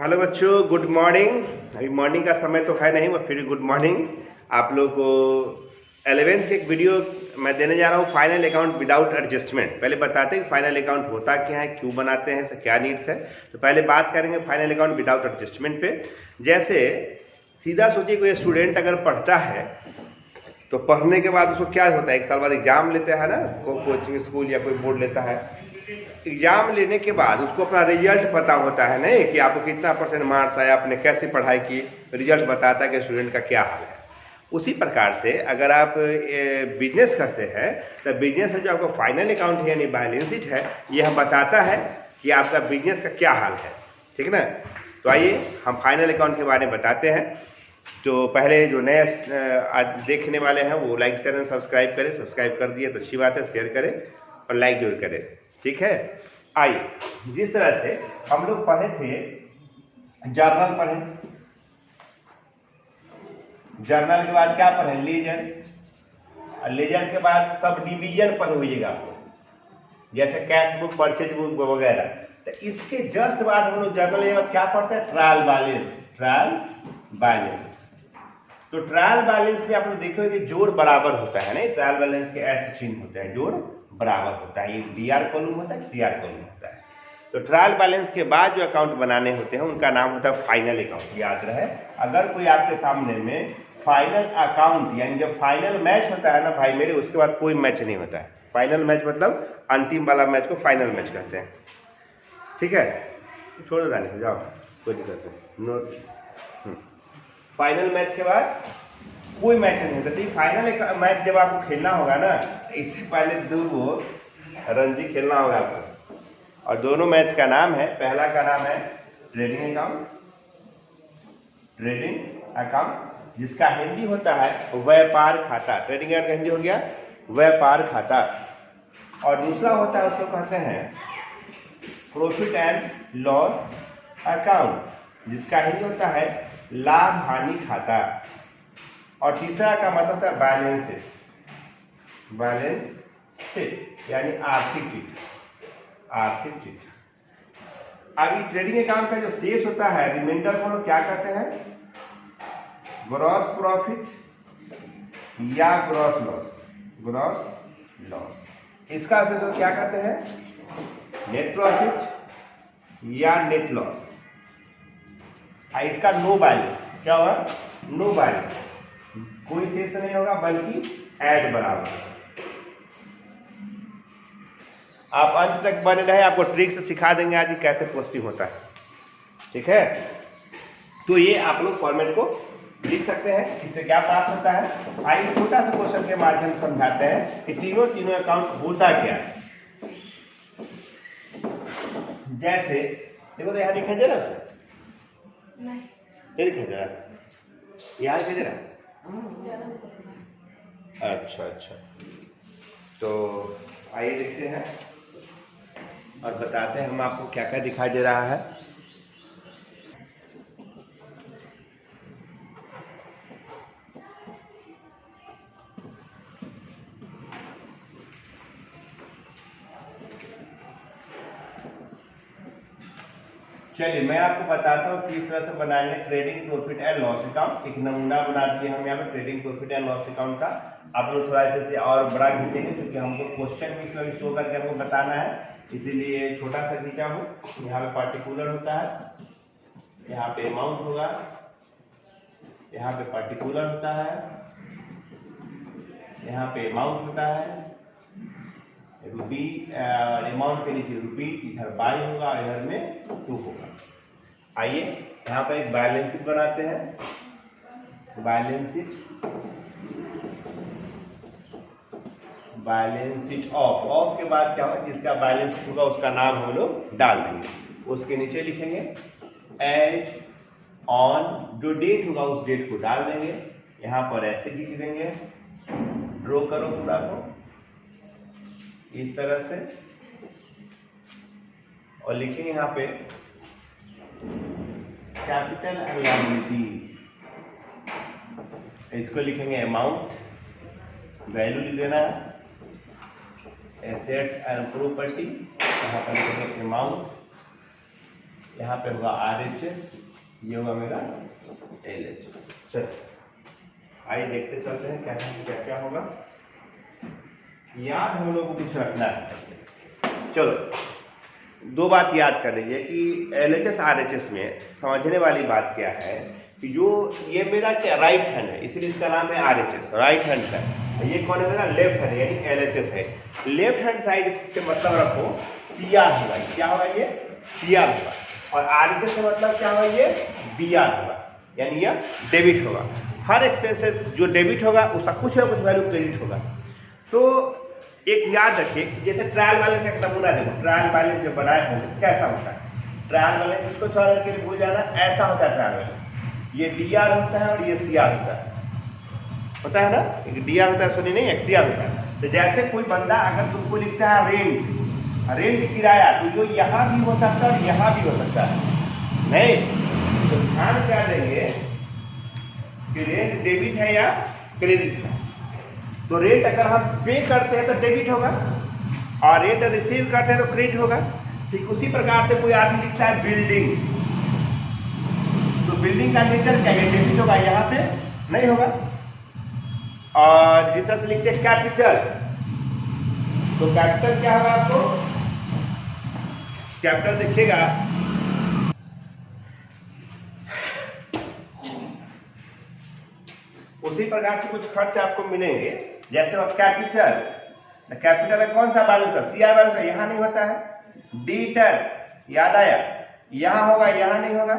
Hello बच्चों, good morning. अभी morning का समय तो है नहीं, वो फिर गुड मॉर्निंग आप लोग को। 11th की एक वीडियो मैं देने जा रहा हूँ, फाइनल अकाउंट विदाउट एडजस्टमेंट। पहले बताते हैं फाइनल अकाउंट होता क्या है, क्यों बनाते हैं, क्या नीड्स है। तो पहले बात करेंगे फाइनल अकाउंट विदाउट एडजस्टमेंट पे। जैसे सीधा सोचिए, कोई स्टूडेंट अगर पढ़ता है तो पढ़ने के बाद उसको क्या होता है, एक साल बाद एग्जाम लेते हैं ना, कोचिंग स्कूल या कोई बोर्ड लेता है। एग्जाम लेने के बाद उसको अपना रिजल्ट पता होता है नहीं, कि आपको कितना % मार्क्स आया, आपने कैसे पढ़ाई की, रिजल्ट बताता है कि स्टूडेंट का क्या हाल है। उसी प्रकार से अगर आप बिजनेस करते हैं तो बिजनेस में जो आपका फाइनल अकाउंट है यानी बैलेंस शीट है, यह बताता है कि आपका बिजनेस का क्या हाल है। ठीक है ना। तो आइए हम फाइनल अकाउंट के बारे में बताते हैं। तो पहले जो नए आज देखने वाले हैं वो लाइक शेयर सब्सक्राइब करें। सब्सक्राइब कर दिए तो अच्छी बात है, शेयर करें और लाइक जरूर करें। ठीक है। आइए, जिस तरह से हम लोग पढ़े थे, जर्नल पढ़े, जर्नल के बाद क्या पढ़े, लेजर, और लेजर के बाद सब डिवीजन पढ़े हुईगा आपको, जैसे कैश बुक, परचेज बुक वगैरह। तो इसके जस्ट बाद हम लोग जर्नल के बाद क्या पढ़ते हैं, ट्रायल बैलेंस। ट्रायल बैलेंस, तो ट्रायल बैलेंस में आप लोग देखोगे कि जोड़ बराबर होता है नहीं, ट्रायल बैलेंस के ऐसे चिन्ह होते हैं, जोड़ बराबर होता है। एक डीआर कॉलम होता है, सीआर कॉलम होता है। तो ट्रायल बैलेंस के बाद जो अकाउंट बनाने होते हैं उनका नाम होता है फाइनल अकाउंट। याद रहे, अगर कोई आपके सामने में फाइनल अकाउंट यानी जब फाइनल मैच होता है ना भाई मेरे, उसके बाद कोई मैच नहीं होता है। फाइनल मैच मतलब अंतिम वाला मैच को फाइनल मैच कहते हैं। ठीक है, छोड़ दो जाने, जाओ, कोई दिक्कत नहीं। नोट, फाइनल मैच के बाद कोई मैच नहीं होता। फाइनल मैच जब आपको खेलना होगा ना, इससे पहले 2 रणजी खेलना होगा आपको, और दोनों मैच का नाम है, पहला का नाम है ट्रेडिंग अकाउंट, ट्रेडिंग अकाउंट जिसका हिंदी होता है व्यापार खाता। ट्रेडिंग अकाउंट का हिंदी हो गया व्यापार खाता। और दूसरा होता है, उसको कहते हैं प्रॉफिट एंड लॉस अकाउंट, जिसका हिंदी होता है लाभ हानि खाता। और तीसरा का मतलब होता है बैलेंस शीट। बैलेंस शीट यानी आर्थिक चिट, आर्थिक चिट। अभी ट्रेडिंग अकाउंट का जो शेष होता है, रिमाइंडर को लोग क्या कहते हैं, ग्रॉस प्रॉफिट या ग्रॉस लॉस। ग्रॉस लॉस, इसका शेष तो क्या कहते हैं, नेट प्रॉफिट या नेट लॉस। इसका नो बैलेंस क्या होगा, नो बैलेंस, कोई शेष नहीं होगा बल्कि ऐड बराबर। आप अंत तक बने रहे, आपको ट्रिक से सिखा देंगे आज कैसे पोस्टिंग होता है। ठीक है, तो ये आप लोग फॉर्मेट को लिख सकते हैं, इससे क्या प्राप्त होता है। आइए छोटा सा क्वेश्चन के माध्यम से समझाते हैं कि तीनों अकाउंट होता क्या है। जैसे देखो, तो यहाँ दिखाई दे रहा है, नहीं दिखाई दे रहा, यहाँ दिखाई दे रहा। अच्छा, तो आइए देखते हैं और बताते हैं हम आपको क्या क्या दिखाई दे रहा है। चलिए मैं आपको बताता हूँ किस तरह से बनाएंगे trading profit and loss account. एक नमूना बना दिए हम यहाँ पे trading profit and loss account का। आप लोग थोड़ा से और बड़ा खींचेंगे क्योंकि हमको क्वेश्चन भी इसमें शो करके हमको बताना है, इसीलिए छोटा सा खींचा हूँ। यहाँ पे पार्टिकुलर होता है, यहाँ पे अमाउंट होगा, यहाँ पे पार्टिकुलर होता है, यहाँ पे अमाउंट होता है, रुपी, अमाउंट के नीचे रुपी, इधर बाई होगा, इधर में 2 होगा। आइए यहाँ पर एक बैलेंस शीट बनाते हैं। Balance sheet, balance sheet of के बाद क्या होगा, जिसका बैलेंस शीट होगा उसका नाम हम लोग डाल देंगे। उसके नीचे लिखेंगे एज ऑन, जो डेट होगा उस डेट को डाल देंगे। यहाँ पर ऐसे लिख देंगे, ड्रॉ करो पूरा को इस तरह से, और लिखेंगे यहाँ पे कैपिटल एंड लायबिलिटी, इसको लिखेंगे अमाउंट, वैल्यू लिख देना है, एसेट्स एंड प्रॉपर्टी, यहाँ पर लिखेंगे अमाउंट, यहाँ पे होगा RHS, ये होगा मेरा LHS। चलो आइए देखते चलते हैं क्या क्या क्या होगा। याद हम लोग को कुछ रखना है। चलो दो बात याद कर लीजिए कि LHS RHS में समझने वाली बात क्या है कि जो ये मेरा क्या राइट हैंड है, इसलिए इसका नाम है RHS, राइट हैंड साइड। ये कौन है मेरा लेफ्ट हैंड यानी LHS है। लेफ्ट हैंड साइड से मतलब रखो CR होगा, क्या होगा ये CR होगा, और RHS से मतलब क्या होगा ये DR होगा, यानी यह डेबिट होगा। हर एक्सपेंसेस जो डेबिट होगा उसका कुछ ना कुछ वैल्यू क्रेडिट होगा। तो एक याद रखिए, जैसे ट्रायल बैलेंस एक नमूना देखो, ट्रायल बैलेंस जो बनाए होंगे कैसा होता है। ट्रायल बैलेंस इसको थोड़ा देर के लिए भूल जाना, ऐसा होता है ट्रायल बैलेंस। ये DR होता है और ये CR होता है ना, एक DR होता है, सुनिए नहीं, एक CR होता है। तो जैसे कोई बंदा अगर तुमको लिखता है रेंट किराया, तो जो यहाँ भी हो सकता है और यहाँ भी हो सकता है, नहीं तो ध्यान क्या देंगे कि रेंट डेबिट है या क्रेडिट है। तो रेंट अगर हम पे करते हैं तो डेबिट होगा और रेंट रिसीव करते हैं तो क्रेडिट होगा। ठीक उसी प्रकार से कोई आदमी लिखता है बिल्डिंग, तो बिल्डिंग का नेचर क्या है, डेबिट होगा, यहाँ पे नहीं होगा। और जिस तरह से लिखते हैं कैपिटल, तो कैपिटल क्या होगा, आपको कैपिटल देखिएगा उसी प्रकार से कुछ खर्च आपको मिलेंगे। जैसे कैपिटल में कौन सा बैलेंस था, CR बैलेंस का, यहाँ नहीं होता है। डेटर याद आया, यहाँ होगा, यहाँ नहीं होगा।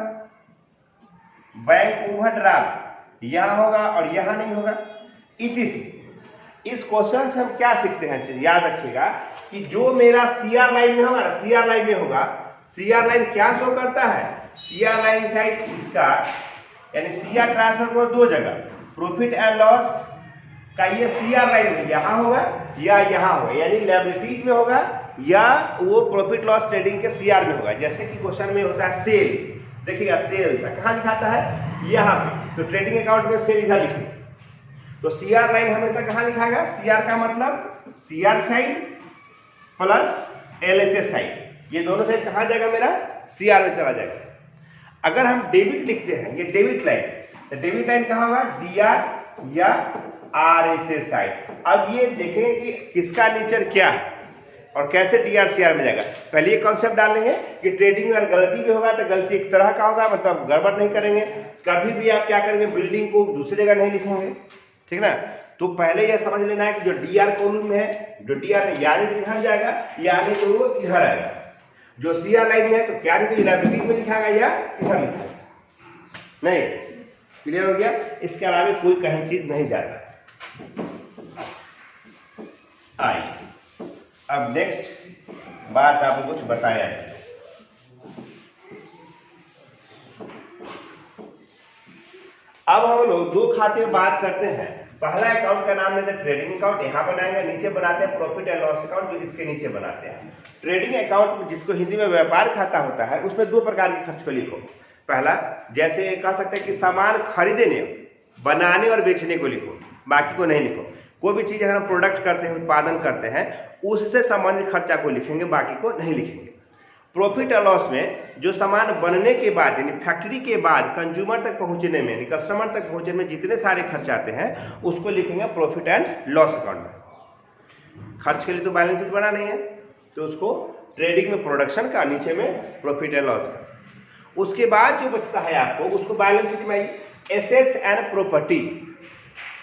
बैंक ओवरड्राफ्ट यहाँ होगा और यहाँ नहीं होगा, etc। इस क्वेश्चन से हम क्या सीखते हैं, याद रखिएगा कि जो मेरा CR लाइन में होगा ना, CR लाइन में होगा, CR लाइन क्या शो करता है, CR लाइन साइड इसका यानी CR ट्रांसफर को दो जगह, प्रॉफिट एंड लॉस का ये CR लाइन में यहाँ होगा या यहाँ होगा, यानी लायबिलिटीज में होगा या वो प्रॉफिट लॉस ट्रेडिंग के CR में होगा। जैसे कि क्वेश्चन में होता है सेल्स, देखिएगा सेल्स कहाँ लिखाता है, यहाँ पे, तो ट्रेडिंग अकाउंट में सेल इधर लिखे, तो CR लाइन हमेशा कहाँ लिखाएगा, CR का मतलब CR side plus LHS side, ये दोनों साइड कहाँ जाएगा मेरा, CR में चला जाएगा। अगर हम डेबिट लिखते हैं, ये डेबिट लाइन, तो डेबिट लाइन कहाँ होगा, DR या RHS साइड। अब ये देखें कि किसका नेचर क्या है और कैसे DR CR में जाएगा। पहले ये कॉन्सेप्ट डाल लेंगे कि ट्रेडिंग में अगर गलती भी होगा तो गलती एक तरह का होगा, मतलब गड़बड़ नहीं करेंगे। कभी भी आप क्या करेंगे, बिल्डिंग को दूसरी जगह नहीं लिखेंगे, ठीक ना। तो पहले यह समझ लेना है कि जो DR कॉलम में है, जो DR में यानी तो इधर जाएगा यानी तो वो इधर आएगा, जो CR लाइन में है तो क्या नहीं तो लायबिलिटी में लिखाएगा या इधर लिखाएगा, नहीं, क्लियर हो गया। इसके अलावा कोई कहीं चीज नहीं जाएगा। आइए अब नेक्स्ट बात आपको कुछ बताया है। अब हम लोग दो खाते में बात करते हैं। पहला अकाउंट का नाम लेते हैं ट्रेडिंग अकाउंट, यहाँ बनाएंगे, नीचे बनाते हैं प्रॉफिट एंड लॉस अकाउंट, जो इसके नीचे बनाते हैं। ट्रेडिंग अकाउंट जिसको हिंदी में व्यापार खाता होता है, उसमें दो प्रकार के खर्च को लिखो। पहला, जैसे कह सकते हैं कि सामान खरीदने, बनाने और बेचने को लिखो, बाकी को नहीं लिखो। कोई भी चीज अगर हम प्रोडक्ट करते हैं, उत्पादन करते हैं, उससे संबंधित खर्चा को लिखेंगे, बाकी को नहीं लिखेंगे। प्रॉफिट एंड लॉस में जो सामान बनने के बाद यानी फैक्ट्री के बाद कंज्यूमर तक पहुंचने में, यानी कस्टमर तक पहुंचने में जितने सारे खर्च आते हैं, उसको लिखेंगे प्रॉफिट एंड लॉस अकाउंट में। खर्च के लिए तो बैलेंस शीट बना नहीं है, तो उसको ट्रेडिंग में प्रोडक्शन का, नीचे में प्रॉफिट एंड लॉस का। उसके बाद जो बचता है आपको, उसको बैलेंस शीट में assets and property,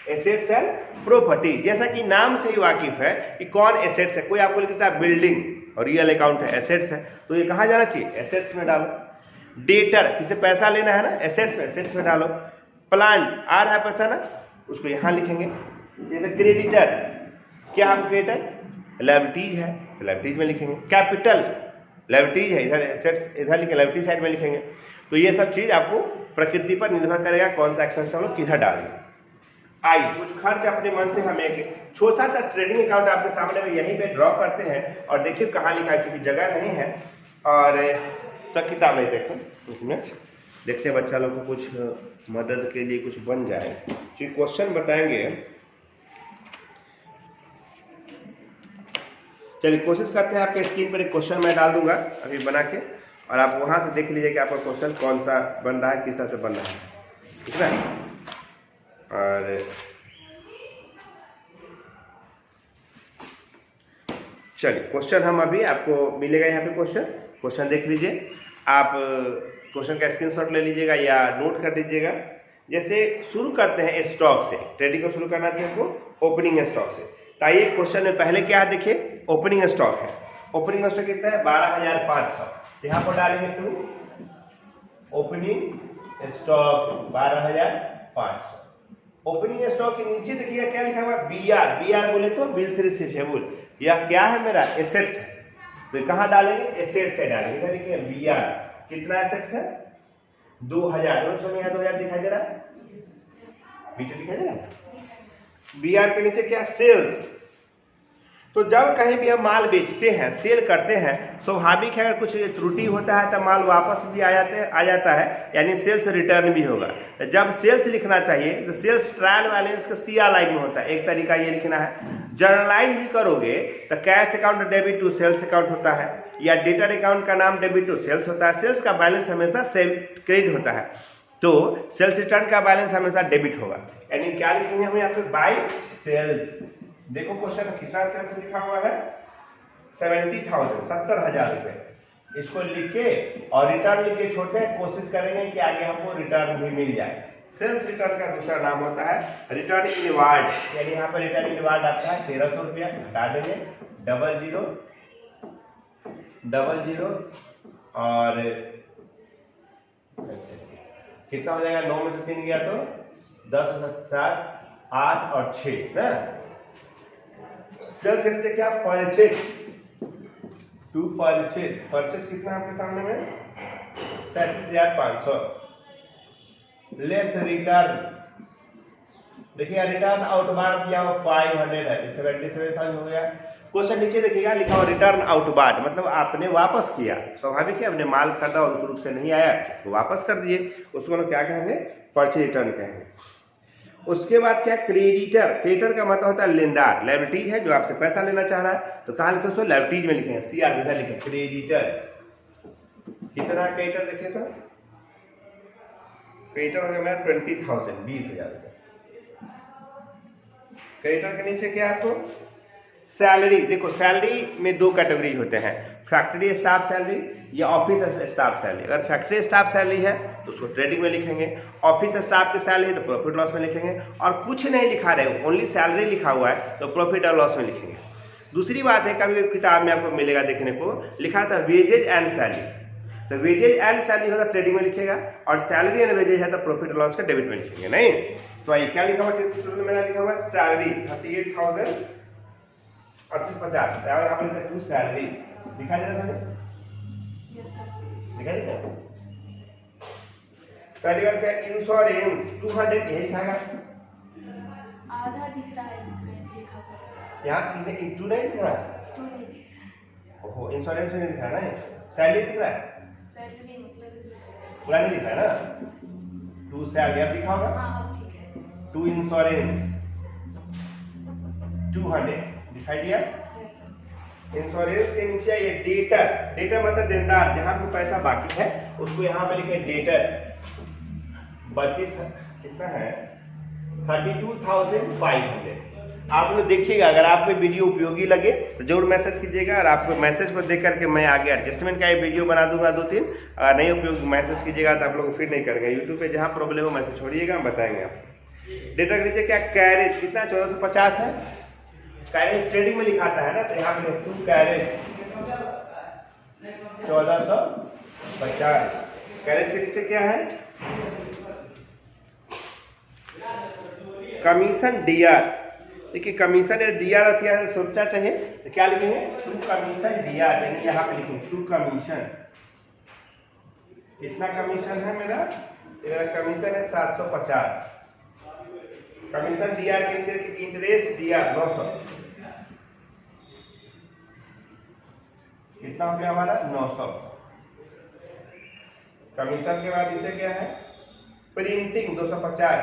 assets and property. जैसा कि नाम से ही वाकिफ है कि कौन एसेट्स है। कोई आपको लिखता है बिल्डिंग और रियल अकाउंट है, एसेट्स है, तो ये कहाँ जाना चाहिए, एसेट्स में डालो। डेटर, किसे पैसा लेना है ना, एसेट्स में डालो। प्लांट आ रहा है पैसा ना, उसको यहाँ लिखेंगे। जैसे क्रेडिटर, क्या है क्रेडिटर, लायबिलिटीज है, तो लायबिलिटीज में लिखेंगे। कैपिटल लायबिलिटीज है, इधर एसेट्स इधर लिखे, लायबिलिटी साइड में लिखेंगे। तो ये सब चीज आपको प्रकृति पर निर्भर करेगा कौन सा एक्सपेंस हम लोग किधर डालेंगे। आइए कुछ खर्च अपने मन से हम एक छोटा सा ट्रेडिंग अकाउंट आपके सामने में यहीं पे ड्रॉ करते हैं और देखिए कहाँ लिखा है, क्योंकि जगह नहीं है और तो किताबें देखो, उसमें देखते हैं बच्चा लोग को कुछ मदद के लिए कुछ बन जाए। क्योंकि क्वेश्चन बताएंगे, चलिए कोशिश करते हैं। आपके स्क्रीन पर एक क्वेश्चन मैं डाल दूंगा अभी बना के, और आप वहाँ से देख लीजिए कि आपका क्वेश्चन कौन सा बन रहा है, किस तरह से बन रहा है, ठीक है ना। और चलिए क्वेश्चन हम अभी आपको मिलेगा यहाँ पे, क्वेश्चन देख लीजिए। आप क्वेश्चन का स्क्रीनशॉट ले लीजिएगा या नोट कर लीजिएगा। जैसे शुरू करते हैं स्टॉक से, ट्रेडिंग को शुरू करना चाहिए हमको ओपनिंग स्टॉक से। तो आइए क्वेश्चन में पहले क्या है, देखिए ओपनिंग स्टॉक है। ओपनिंग स्टॉक कितना है, 12,500। यहाँ पर डालेंगे to opening stock 12,500। Opening stock के नीचे देखिएगा क्या लिखा हुआ है, BR बोले तो बिल्स रिसीवेबल। यह क्या है, मेरा एसेट्स है। तो कहाँ डालेंगे, एसेट्स से डालेंगे। देखिए BR कितना एसेट्स है, 2,000। 2,000 दिखाई दे रहा है, दिखाई दे रहा है। BR के नीचे क्या, सेल्स। तो जब कहीं भी हम माल बेचते हैं, सेल करते हैं, स्वाभाविक है अगर कुछ त्रुटि होता है तो माल वापस भी आ जाता है, यानी सेल्स रिटर्न भी होगा। तो जब सेल्स लिखना चाहिए तो सेल्स ट्रायल बैलेंस का CR लाइन में होता है। एक तरीका ये लिखना है। जर्नलाइज भी करोगे तो cash account debit to sales account होता है, या डेटर अकाउंट का नाम डेबिट टू सेल्स होता है। सेल्स का बैलेंस हमेशा क्रेडिट होता है, तो सेल्स रिटर्न का बैलेंस हमेशा डेबिट होगा। यानी क्या लिखेंगे हम यहाँ पे, बाय सेल्स। देखो क्वेश्चन में कितना सेल्स लिखा हुआ है, 70,000, 70,000 रुपए। इसको लिख के और रिटर्न लिख के छोड़ते हैं, कोशिश करेंगे कि आगे हमको रिटर्न भी मिल जाए। सेल्स रिटर्न का दूसरा नाम होता है रिटर्न इनवार्ड, यानी यहाँ पर रिटर्न इनवार्ड आता है 1,300 रुपया। हटा देंगे, 00 और कितना हो जाएगा, 9 में से 3 गया तो 10, 7, 8 और 6 ना। सेल्स कहते क्या, परचेज टू परचेज कितना आपके सामने में, 37,500 लेस रिटर्न। देखिए रिटर्न आउटबार्ड दिया हो 500 है, 77,000 हो गया। क्वेश्चन नीचे देखिएगा लिखा हो रिटर्न आउटबार्ड, मतलब आपने वापस किया। स्वाभाविक है, आपने माल खरीदा और उस रूप से नहीं आया तो वापस कर दिए, उसको हम क्या कहेंगे, परचेज रिटर्न कहेंगे। उसके बाद क्या, क्रेडिटर का मतलब होता है लेनदार। लायबिलिटीज है जो आपसे पैसा लेना चाह रहा है, तो कहाँ लिखे, उसको लायबिलिटीज में लिखेंगे, CR में लिखे क्रेडिटर। कितना क्रेडिटर देखिए तो, क्रेडिटर हो गया मेरा 20,000, 20,000 रुपये। क्रेडिटर के नीचे क्या आपको, सैलरी। देखो सैलरी में 2 कैटेगरी होते हैं, फैक्ट्री स्टाफ सैलरी या ऑफिस स्टाफ सैलरी। अगर फैक्ट्री स्टाफ सैलरी है तो उसको ट्रेडिंग में लिखेंगे, ऑफिस स्टाफ की सैलरी तो प्रॉफिट लॉस में लिखेंगे, और कुछ नहीं लिखा रहे, ओनली सैलरी लिखा हुआ है तो प्रॉफिट और लॉस में लिखेंगे। दूसरी बात है, कभी किताब में आपको मिलेगा देखने को लिखा था वेजेज एंड सैलरी, तो वेजेज एंड सैलरी होता ट्रेडिंग में लिखेगा, और सैलरी एंड वेजेज है तो प्रॉफिट लॉस का डेबिट में लिखेंगे। नहीं तो ये क्या लिखा हुआ, मेरा लिखा हुआ है सैलरी 38,000 और 50, यहाँ पर टू सैलरी दिखाई दे रहा है, दिखाई दे रहा। सैलरी का इंश्योरेंस 200 यही लिखाएगा, आधा दिख रहा है इंश्योरेंस लिखा हुआ, यहाँ 2 नहीं दिख रहा है, 2 नहीं दिख रहा। ओहो इंश्योरेंस नहीं दिख रहा है ना, सैलरी दिख रहा है, सैलरी मतलब पूरा नहीं दिख रहा है ना, 2 सैलरी अब दिखा होगा। हाँ अब ठीक है, 2 इंश्योरेंस 200 दिखाई दिया। इंश्योरेंस के नीचे ये डेटर मतलब देनदार, जहां पे पैसा बाकी है उसको यहाँ पे लिखे डेटर। 32 कितना है, 32,500। आप लोग देखिएगा, अगर आपको वीडियो उपयोगी लगे तो जरूर मैसेज कीजिएगा, और आपको मैसेज को देख करके मैं आगे एडजस्टमेंट का ये वीडियो बना दूंगा 2-3। अगर नहीं उपयोग मैसेज कीजिएगा तो आप लोग फिर नहीं करेंगे। यूट्यूब पे जहाँ प्रॉब्लम हो मैसेज छोड़िएगा, हम बताएंगे आपको। डेटर के नीचे क्या, कैरेज कितना 1450 है, कैरेज ट्रेडिंग में लिखाता है ना, तो यहाँ पे 2 कैरेज 1450। कैरेज के नीचे क्या है, कमीशन DR। देखिए कमीशन या DR सोचना चाहिए तो क्या लिखेंगे, टू कमीशन DR, यानी यहाँ पे लिखेंगे टू कमीशन। कितना कमीशन है मेरा कमीशन है 750। कमीशन DR के नीचे इंटरेस्ट DR 900। कितना हो गया हमारा 900। कमीशन के बाद नीचे क्या है, प्रिंटिंग 250।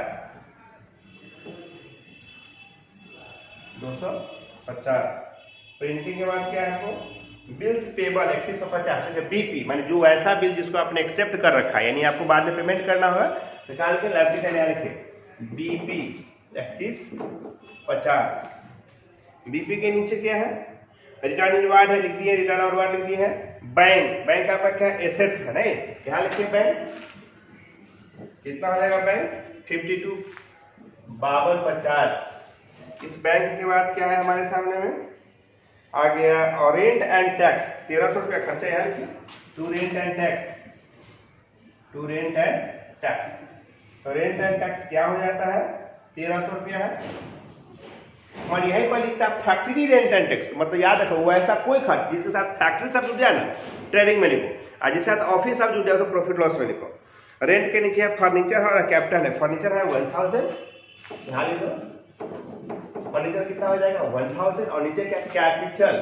250 प्रिंटिंग के बाद क्या है आपको बिल्स पेबल 3150, जैसे बीपी माने जो ऐसा बिल जिसको आपने एक्सेप्ट कर रखा है, यानी आपको बाद में पेमेंट करना होगा, निकाल के लेफ्ट साइड यहाँ लिखिए बीपी 3150। बीपी के नीचे क्या है, रिटर्न इनवार्ड है लिख दिए, रिटर्न आउटवार्ड लिख दिए है। बैंक, बैंक आपका क्या एसेट्स है नहीं, यहाँ लिखिए बैंक कितना हो जाएगा, बैंक 52 5250। इस बैंक के बाद क्या है हमारे सामने में आ गया, और रेंट एंड टैक्स 1300 रुपया खर्चा यार, to rent and tax, to rent and tax. तो रेंट एंड टैक्स क्या हो जाता है, 1300 रुपया है। और यहीं पर लिखता है फैक्ट्री रेंट एंड टैक्स, मतलब याद रखो वो ऐसा कोई खर्च जिसके साथ फैक्ट्री सब जुड़ जाए ना, ट्रेडिंग में लिखो, और जिसके साथ ऑफिस सब जुड़ जाए तो प्रॉफिट लॉस में लिखो। रेंट के नीचे है फर्नीचर और कैपिटल है, फर्नीचर है 1000, यहाँ लिखो फर्नीचर कितना हो जाएगा 1000, और नीचे क्या कैपिटल,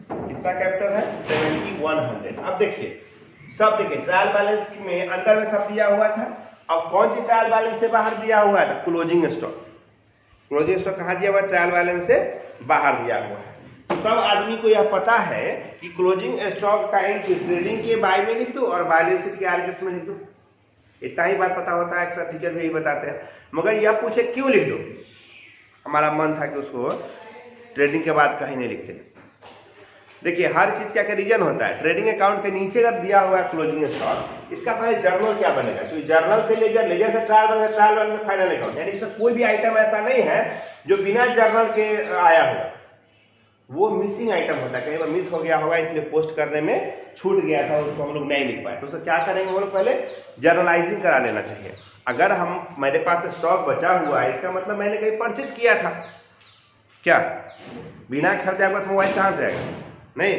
कितना कैपिटल है 7100। अब देखिए सब देखिए ट्रायल बैलेंस में अंदर में सब दिया हुआ था, अब कौन सी ट्रायल बैलेंस से बाहर दिया हुआ था, क्लोजिंग स्टॉक। क्लोजिंग स्टॉक कहाँ दिया हुआ है, ट्रायल बैलेंस से बाहर दिया हुआ है। तो सब आदमी को यह पता है कि क्लोजिंग स्टॉक का एंट्री ट्रेडिंग के बाय में लिख दो और बैलेंस शीट के आरएचएस में लिख दो, इतना ही बात पता होता है, अक्सर टीचर भी यही बताते हैं। मगर यह पूछे क्यों लिख दो, हमारा मन था कि उसको ट्रेडिंग के बाद कहीं नहीं लिखते। देखिए हर चीज का रीजन होता है, ट्रेडिंग अकाउंट के नीचे अगर दिया हुआ है क्लोजिंग स्टॉक, इसका पहले जर्नल क्या बनेगा, तो जर्नल से लेजर, लेजर से ट्रायल बनेगा, ट्रायल बनेगा फाइनल अकाउंट, यानी इसमें कोई भी आइटम ऐसा नहीं है जो बिना जर्नल के आया हो, वो मिसिंग आइटम होता है, कहीं पर मिस हो गया होगा इसलिए पोस्ट करने में छूट गया था, उसको हम लोग नहीं लिख पाए। तो उसको क्या करेंगे हम लोग, पहले जर्नलाइजिंग करा लेना चाहिए। अगर हम मेरे पास स्टॉक बचा हुआ है, इसका मतलब मैंने कहीं परचेज किया था, क्या बिना खरीदे आपके पास मोबाइल कहाँ से आएगा, नहीं,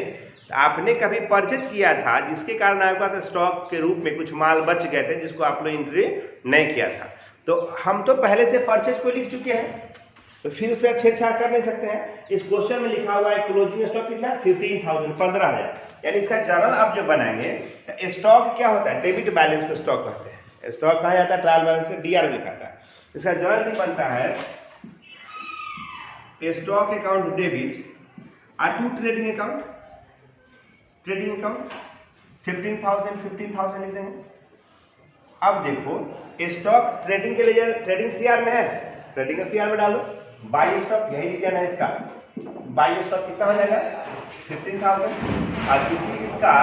आपने कभी परचेज किया था जिसके कारण आपके पास स्टॉक के रूप में कुछ माल बच गए थे जिसको आप लोग एंट्री नहीं किया था। तो हम तो पहले से परचेज को लिख चुके हैं, तो फिर उससे छेड़छाड़ कर नहीं सकते हैं। इस क्वेश्चन में लिखा हुआ है क्लोजिंग स्टॉक कितना 15,000, 15,000, यानी इसका जर्नल आप जो बनाएंगे, स्टॉक क्या होता है, डेबिट बैलेंस को स्टॉक कहते हैं। स्टॉक कहा जाता है ट्रायल बैलेंस का डीआर लिखा था, इसका जर्नल बनता है स्टॉक अकाउंट डेबिट और to trading account, trading account 15,000 15,000 लिख देंगे। अब देखो स्टॉक ट्रेडिंग के लिए ट्रेडिंग सीआर में है, ट्रेडिंग का सीआर में डालो, बाई स्टॉक यही रीजन है इसका, बाई स्टॉक कितना हो जाएगा 15,000, और क्योंकि इसका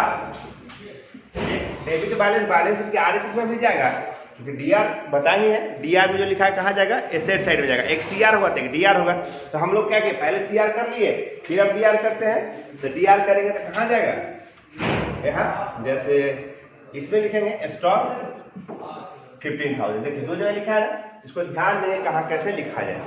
डेबिट बैलेंस बैलेंस शीट के आरएचएस में भी जाएगा, क्योंकि डीआर बताइए है, डीआर में जो लिखा है कहाँ जाएगा, एसेट साइड में जाएगा, एक सीआर होगा तो एक डीआर होगा। तो हम लोग क्या किए, पहले सीआर कर लिए, फिर अब डीआर करते हैं, तो डीआर करेंगे तो कहाँ जाएगा, यहाँ जैसे इसमें लिखेंगे स्टॉक 15,000, देखिए दो जगह लिखा है ना, इसको ध्यान दें कहाँ कैसे लिखा जाए।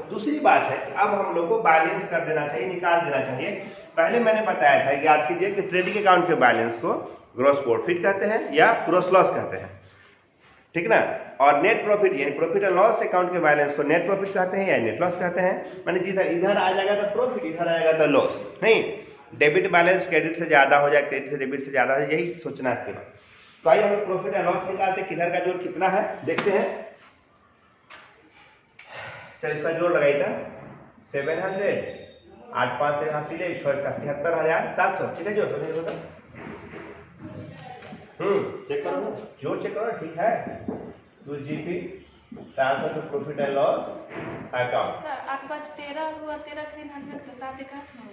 दूसरी बात है अब हम लोग को बैलेंस कर देना चाहिए, निकाल देना चाहिए। पहले मैंने बताया था, याद कीजिए कि ट्रेडिंग अकाउंट के बैलेंस को ग्रॉस प्रॉफिट कहते हैं या ग्रॉस लॉस कहते हैं, ठीक ना, और नेट प्रॉफिट यानी प्रॉफिट एंड लॉस अकाउंट के बैलेंस को नेट प्रॉफिट कहते हैं या नेट लॉस कहते हैं। मैंने जिधर इधर आ जाएगा तो प्रॉफिट, इधर आएगा तो लॉस, नहीं डेबिट बैलेंस क्रेडिट से ज्यादा हो जाए, क्रेडिट से डेबिट से ज्यादा हो जाए, यही सोचना है। तो आइए हम प्रॉफिट एंड लॉस निकालते हैं, किधर का जोड़ कितना है देखते हैं। चल इसका जोड़ लगाइएगा 700, 8 5 83 73,700, ठीक है जो चेक करो, जोड़ चेक करो, ठीक है। 2GP transfer to profit and loss account, 8 5 13 हुआ, 13 के दिन हम लोग 7 1 8 9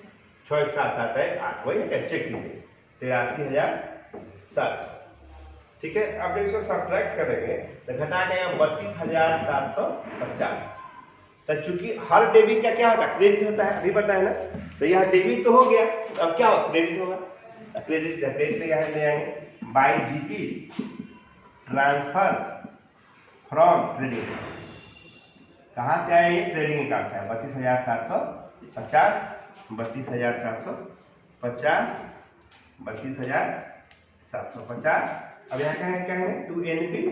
6 1 7 7 है 8, वही क्या चेक कीजिए 83,700, ठीक है। अब इसको सब्ट्रैक्ट करेंगे तो घटा के 32,750। तो चूंकि हर डेबिट का क्या होता है, क्रेडिट होता है, अभी पता है ना, तो यह डेबिट तो हो गया, अब क्या होगा क्रेडिट होगा, क्रेडिट ले आएंगे bye GP transfer from trading, कहाँ से आया ये ट्रेडिंग अकाउंट से आया, 32,750, 32,750, 32,750। अब यहाँ क्या है टू एनपी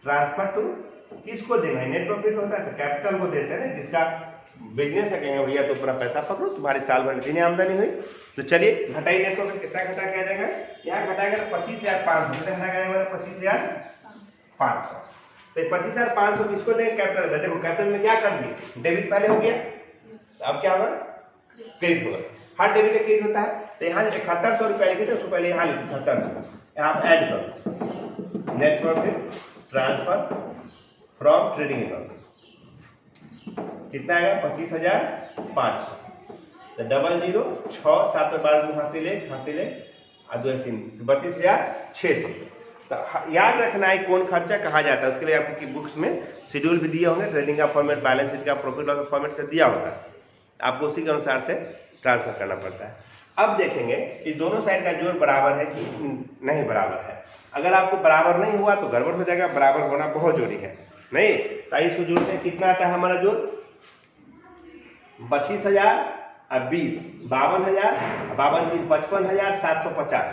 ट्रांसफर टू, किसको देना है, नेट प्रॉफिट होता है तो कैपिटल को देते हैं, जिसका बिजनेस है, कहेंगे भैया तो पूरा पैसा पकड़ो, तुम्हारी साल भर में आमदनी हुई। तो चलिए घटाइए नेट प्रॉफिट, कितना घटा के आ जाएगा, यहाँ घटाएगा 25,500, कितना घटाएगा 25,500। तो 25,500 किसको देंगे, कैपिटल का। देखो कैपिटल में क्या कर दिए, डेबिट पहले हो गया, अब क्या होगा क्रेडिट होगा। हर डेबिट या क्रेडिट होता है। तो यहाँ 7100 रुपया लिखे थे, उसको पहले यहाँ लिखे 7100, यहाँ आप ऐड करो net profit transfer from trading account, कितना आएगा 25,500। तो 00 6 7 12 हासिल है और 2 3 32,600। तो याद रखना है कौन खर्चा कहाँ जाता है, उसके लिए आपकी बुक्स में शेड्यूल भी दिए होंगे, ट्रेडिंग का फॉर्मेट, बैलेंस शीट का, प्रॉफिट लॉस का फॉर्मेट से दिया होता है, आपको उसी के अनुसार से ट्रांसफर करना पड़ता है। अब देखेंगे इस दोनों साइड का जोड़ बराबर है कि नहीं बराबर है। अगर आपको बराबर नहीं हुआ तो गड़बड़ हो जाएगा, बराबर होना बहुत जरूरी है। नहीं तो इसको जोड़ते हैं, कितना आता है हमारा जोड़ 25,000 और 20 52,000, 52 55,750,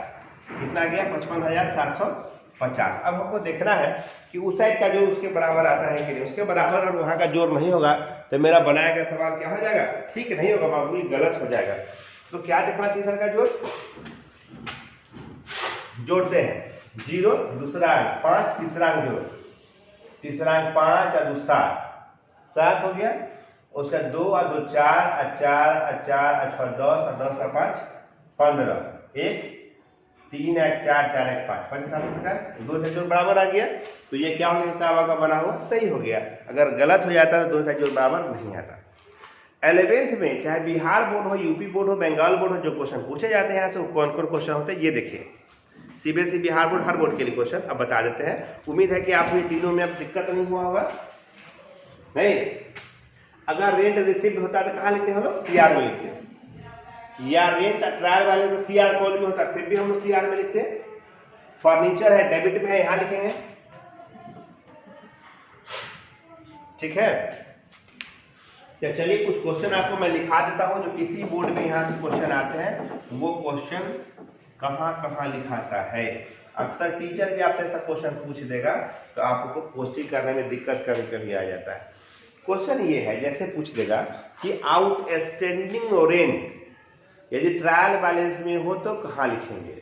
कितना गया 55,750। अब हमको देखना है कि उस साइड का जो उसके बराबर आता है कि नहीं, उसके बराबर और वहाँ का जोड़ नहीं होगा तो मेरा बनाया गया सवाल क्या हो जाएगा, ठीक नहीं होगा बाबू, ये गलत हो जाएगा। तो क्या देखना चाहिए सर का जोड़, जोड़ते हैं 0 दूसरा अंक 5 तीसरा अंक जोड़, तीसरा अंक 5 और 2 7 हो गया, उसका 2 और 2 4 और 4 और 4 और 6 10 और 10 और 5 15, 1 3 1 4 4 1 5 5 2 से जोड़ बराबर आ गया। तो ये क्या हो गया, हिसाब आपका बना हुआ सही हो गया। अगर गलत हो जाता है तो 2 से जोड़ बराबर नहीं आता। 11th में चाहे बिहार बोर्ड हो, यूपी बोर्ड हो, बंगाल बोर्ड हो, जो क्वेश्चन पूछे जाते हैं यहाँ से कौन कौन क्वेश्चन होते हैं ये देखिए। सीबीएसई बिहार बोर्ड हर बोर्ड के लिए क्वेश्चन अब बता देते हैं। उम्मीद है कि आपको ये तीनों में अब दिक्कत नहीं हुआ होगा। नहीं, अगर रेंट रिसिप्ट होता तो कहाँ लिखते हैं हम लोग, सीआर में लिखते हैं, या रेंट ट्रायल वाले तो सीआर कॉल में होता फिर भी हम लोग सीआर में लिखते हैं। फर्नीचर है डेबिट में है, यहाँ लिखेंगे, ठीक है। तो चलिए कुछ क्वेश्चन आपको मैं लिखा देता हूं जो किसी बोर्ड में यहाँ से क्वेश्चन आते हैं, वो क्वेश्चन कहाँ कहाँ लिखाता है। अक्सर टीचर भी आपसे ऐसा क्वेश्चन पूछ देगा तो आपको पोस्टिंग करने में दिक्कत कभी कभी आ जाता है। क्वेश्चन ये है, जैसे पूछ देगा कि आउटस्टैंडिंग रेंट यदि ट्रायल बैलेंस में हो तो कहाँ लिखेंगे।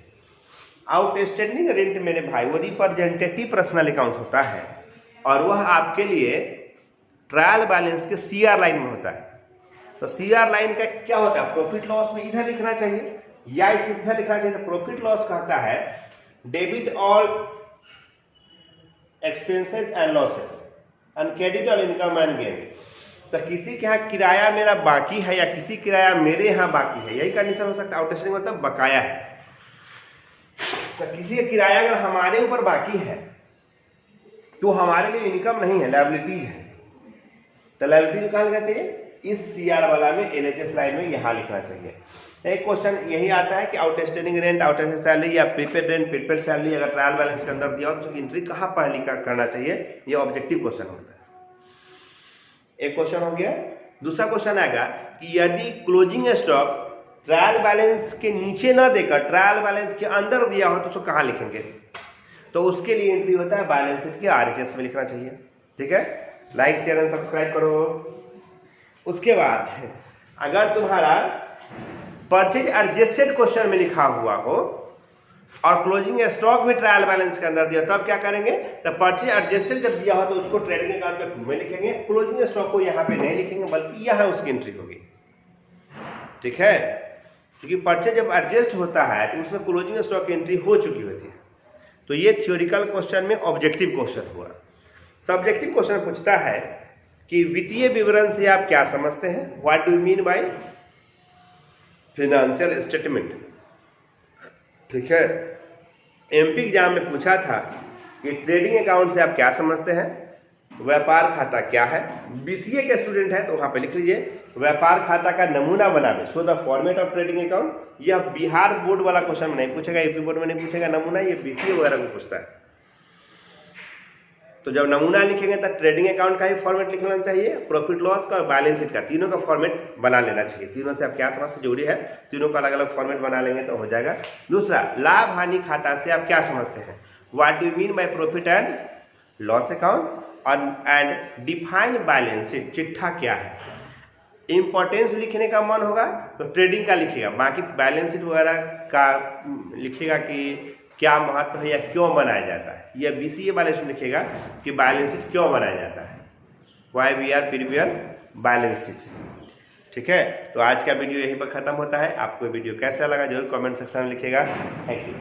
आउटस्टैंडिंग रेंट मेरे भाई वो रिप्रेजेंटेटिव पर्सनल अकाउंट होता है और वह आपके लिए ट्रायल बैलेंस के सीआर लाइन में होता है। तो सीआर लाइन का क्या होता है, प्रॉफिट लॉस में इधर लिखना चाहिए या इधर लिखना चाहिए। तो प्रॉफिट लॉस कहता है debit all expenses and losses and credit all income and gains. तो किसी के यहाँ किराया मेरा बाकी है या किसी किराया मेरे यहाँ बाकी है, यही कंडीशन हो सकता है। आउटस्टैंडिंग मतलब बकाया है। तो किसी का किराया अगर हमारे ऊपर बाकी है तो हमारे लिए इनकम नहीं है, लायबिलिटीज है। तो लायबिलिटी कहाँ लिखना चाहिए, इस सीआर वाला में एलएचएस लाइन में यहाँ लिखना चाहिए। एक क्वेश्चन यही आता है कि आउटस्टैंडिंग रेंट, आउटस्टैंडिंग सैलरी या प्रीपेड रेंट, प्रीपेड सैलरी अगर ट्रायल बैलेंस के अंदर दिया हो तो उसकी एंट्री कहाँ पर करना चाहिए, ये ऑब्जेक्टिव क्वेश्चन होता है। एक क्वेश्चन हो गया। दूसरा क्वेश्चन आएगा कि यदि क्लोजिंग स्टॉक ट्रायल बैलेंस के नीचे ना देकर ट्रायल बैलेंस के अंदर दिया हो तो उसको कहाँ लिखेंगे। तो उसके लिए एंट्री होता है बैलेंस शीट के आरएचएस में लिखना चाहिए। ठीक है, लाइक शेयर एंड सब्सक्राइब करो। उसके बाद अगर तुम्हारा परचेज एडजस्टेड क्वेश्चन में लिखा हुआ हो और क्लोजिंग स्टॉक भी ट्रायल बैलेंस के अंदर दिया, तब क्या करेंगे, तो परचेज एडजस्टेड जब दिया हो तो उसको ट्रेडिंग अकाउंट के 2 में लिखेंगे, क्लोजिंग स्टॉक को यहाँ पे नहीं लिखेंगे बल्कि यह उसकी एंट्री होगी। ठीक है, क्योंकि परचेज जब एडजस्ट होता है तो उसमें क्लोजिंग स्टॉक की एंट्री हो चुकी होती है। तो ये थ्योरिकल क्वेश्चन में ऑब्जेक्टिव क्वेश्चन हुआ। सब्जेक्टिव क्वेश्चन पूछता है कि वित्तीय विवरण से आप क्या समझते हैं, what do you mean by financial statement. ठीक है, एमपी एग्जाम में पूछा था कि ट्रेडिंग अकाउंट से आप क्या समझते हैं, व्यापार खाता क्या है। बीसीए के स्टूडेंट है तो वहां पे लिख लीजिए व्यापार खाता का नमूना बनावे, so the format of trading account. यह बिहार बोर्ड वाला क्वेश्चन नहीं पूछेगा, यूपी बोर्ड में नहीं पूछेगा नमूना, ये बीसीए वगैरह को पूछता है। तो जब नमूना लिखेंगे तो ट्रेडिंग अकाउंट का ही फॉर्मेट लिखना चाहिए, प्रॉफिट लॉस का और बैलेंस शीट का, तीनों का फॉर्मेट बना लेना चाहिए। तीनों से आप क्या समझते जरूरी है, तीनों का अलग अलग फॉर्मेट बना लेंगे तो हो जाएगा। दूसरा, लाभ हानि खाता से आप क्या समझते हैं, what do you mean by profit and loss account and define balance sheet, चिट्ठा क्या है। इंपॉर्टेंस लिखने का मन होगा तो ट्रेडिंग का लिखिएगा, बाकी बैलेंस शीट वगैरह का लिखिएगा कि क्या महत्व है या क्यों बनाया जाता है। यह बीसीए वाले से लिखेगा कि बैलेंस शीट क्यों बनाया जाता है, why we are prepare balance sheet. ठीक है, तो आज का वीडियो यहीं पर खत्म होता है। आपको वीडियो कैसा लगा जरूर कमेंट सेक्शन में लिखिएगा। Thank you.